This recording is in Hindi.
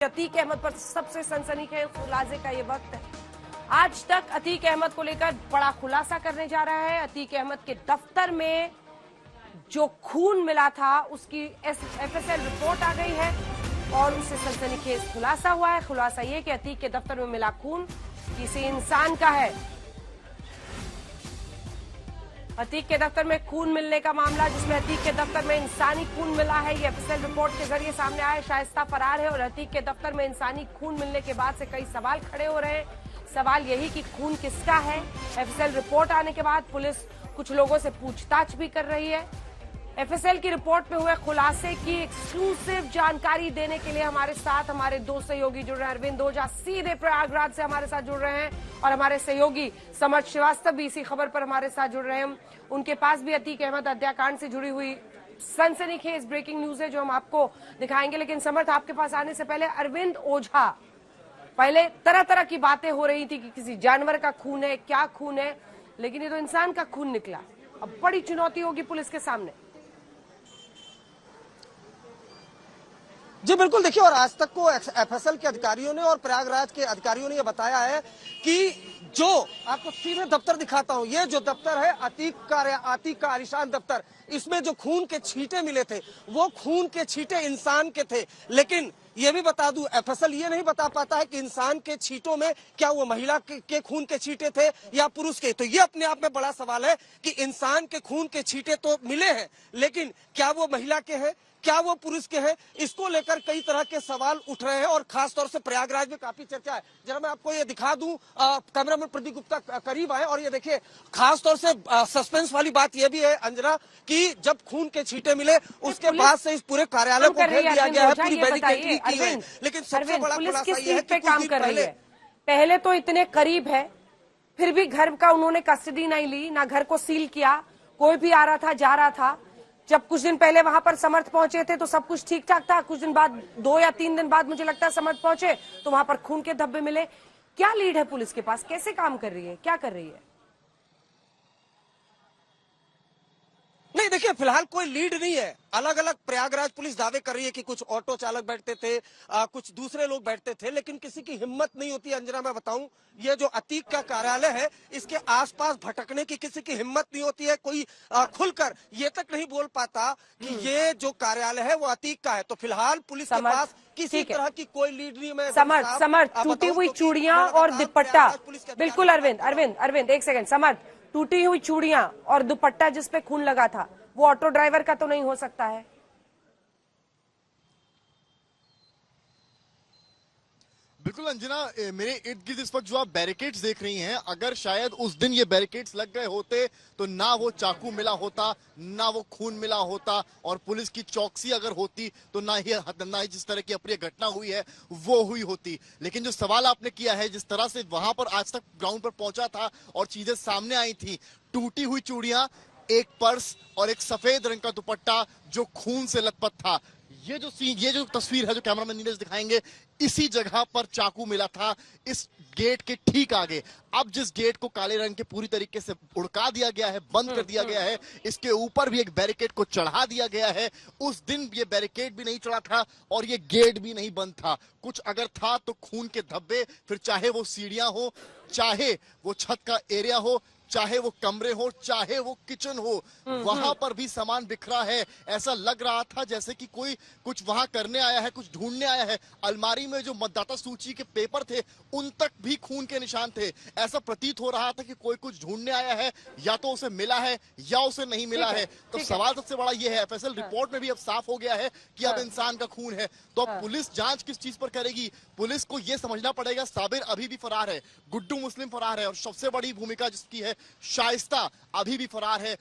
अतीक अहमद पर सबसे सनसनीखेज खुलासे का ये वक्त है। आज तक अतीक अहमद को लेकर बड़ा खुलासा करने जा रहा है। अतीक अहमद के दफ्तर में जो खून मिला था उसकी एफएसएल रिपोर्ट आ गई है और उससे सनसनीखेज खुलासा हुआ है। खुलासा ये कि अतीक के दफ्तर में मिला खून किसी इंसान का है। अतीक के दफ्तर में खून मिलने का मामला, जिसमें अतीक के दफ्तर में इंसानी खून मिला है, ये एफएसएल रिपोर्ट के जरिए सामने आया है। शाइस्ता फरार है और अतीक के दफ्तर में इंसानी खून मिलने के बाद से कई सवाल खड़े हो रहे हैं। सवाल यही कि खून किसका है। एफएसएल रिपोर्ट आने के बाद पुलिस कुछ लोगों से पूछताछ भी कर रही है। एफएसएल की रिपोर्ट में हुए खुलासे की एक्सक्लूसिव जानकारी देने के लिए हमारे साथ हमारे दो सहयोगी जुड़ रहे हैं। अरविंद ओझा सीधे प्रयागराज से हमारे साथ जुड़ रहे हैं और हमारे सहयोगी समर्थ श्रीवास्तव भी इसी खबर पर हमारे साथ जुड़ रहे हैं। उनके पास भी अतीक अहमद हत्याकांड से जुड़ी हुई सनसनीखेज ब्रेकिंग न्यूज है जो हम आपको दिखाएंगे। लेकिन समर्थ, आपके पास आने से पहले अरविंद ओझा, पहले तरह तरह की बातें हो रही थी कि किसी जानवर का खून है, क्या खून है, लेकिन ये तो इंसान का खून निकला। अब बड़ी चुनौती होगी पुलिस के सामने। जी बिल्कुल, देखिए, और आज तक को एफएसएल के अधिकारियों ने और प्रयागराज के अधिकारियों ने यह बताया है कि जो आपको सीधे दफ्तर दिखाता हूं, ये जो दफ्तर है अतीक का आलिशान दफ्तर, इसमें जो खून के छींटे मिले थे वो खून के छींटे इंसान के थे। लेकिन ये भी बता दूं, एफएसएल ये नहीं बता पाता है कि इंसान के छींटों में क्या वो महिला के खून के छींटे थे या पुरुष के। तो ये अपने आप में बड़ा सवाल है कि इंसान के खून के छींटे तो मिले हैं, लेकिन क्या वो महिला के हैं, क्या वो पुरुष के हैं, इसको लेकर कई तरह के सवाल उठ रहे हैं और खासतौर से प्रयागराज में काफी चर्चा है। जरा मैं आपको ये दिखा दूं, कैमरामैन प्रदीप गुप्ता करीब आए और ये देखिए, खासतौर से सस्पेंस वाली बात ये भी है अंजना कि जब खून के छींटे मिले उसके बाद से इस पूरे कार्यालय को घेर दिया गया है, पूरी बैरिकेडिंग की है। लेकिन सबसे बड़ा खुलासा ये है कि काम कर रही है। पहले तो इतने करीब है, फिर भी घर का उन्होंने कस्टडी नहीं ली, ना घर को सील किया, कोई भी आ रहा था जा रहा था। जब कुछ दिन पहले वहां पर समर्थ पहुंचे थे तो सब कुछ ठीक ठाक था। कुछ दिन बाद, 2 या 3 दिन बाद मुझे लगता है समर्थ पहुंचे तो वहां पर खून के धब्बे मिले। क्या लीड है पुलिस के पास, कैसे काम कर रही है, क्या कर रही है? नहीं, देखिए, फिलहाल कोई लीड नहीं है। अलग अलग प्रयागराज पुलिस दावे कर रही है कि कुछ ऑटो चालक बैठते थे, कुछ दूसरे लोग बैठते थे, लेकिन किसी की हिम्मत नहीं होती। अंजना, मैं बताऊं, ये जो अतीक का कार्यालय है इसके आसपास भटकने की किसी की हिम्मत नहीं होती है। कोई खुलकर ये तक नहीं बोल पाता कि ये जो कार्यालय है वो अतीक का है। तो फिलहाल पुलिस के पास किसी तरह की कोई लीड नहीं है। समर्थ, टूटी हुई चूड़ियां और दुपट्टा, बिल्कुल अरविंद एक सेकंड। समर्थ, टूटी हुई चूड़ियां और दुपट्टा जिसपे खून लगा था वो ऑटो ड्राइवर का तो नहीं हो सकता है? बिल्कुल अंजना, मेरे इर्द गिर्द इस वक्त जो आप बैरिकेड्स देख रही हैं, अगर शायद उस दिन ये बैरिकेड्स लग गए होते तो ना वो चाकू मिला होता, ना वो खून मिला होता, और पुलिस की चौकसी अगर होती तो ना ही जिस तरह की अप्रिय घटना हुई है वो हुई होती। लेकिन जो सवाल आपने किया है, जिस तरह से वहां पर आज तक ग्राउंड पर पहुंचा था और चीजें सामने आई थी, टूटी हुई चूड़ियां, एक पर्स और एक सफेद रंग का दुपट्टा जो खून से लथपथ था, ये जो तस्वीर है जो कैमरामैन नीरज दिखाएंगे, इसी जगह पर चाकू मिला था, इस गेट के ठीक आगे। अब जिस गेट को काले रंग के पूरी तरीके से उड़का दिया गया है, बंद कर दिया गया है, इसके ऊपर भी एक बैरिकेड को चढ़ा दिया गया है। उस दिन ये बैरिकेड भी नहीं चढ़ा था और ये गेट भी नहीं बंद था। कुछ अगर था तो खून के धब्बे, फिर चाहे वो सीढ़ियां हो, चाहे वो छत का एरिया हो, चाहे वो कमरे हो, चाहे वो किचन हो, वहां पर भी सामान बिखरा है। ऐसा लग रहा था जैसे कि कोई कुछ वहां करने आया है, कुछ ढूंढने आया है। अलमारी में जो मतदाता सूची के पेपर थे उन तक भी खून के निशान थे। ऐसा प्रतीत हो रहा था कि कोई कुछ ढूंढने आया है, या तो उसे मिला है या उसे नहीं मिला है। तो सवाल सबसे बड़ा ये है, एफएसएल रिपोर्ट में भी अब साफ हो गया है कि अब इंसान का खून है, तो अब पुलिस जांच किस चीज पर करेगी? पुलिस को यह समझना पड़ेगा साबिर अभी भी फरार है, गुड्डू मुस्लिम फरार है, और सबसे बड़ी भूमिका जिसकी है शाइस्ता अभी भी फरार है।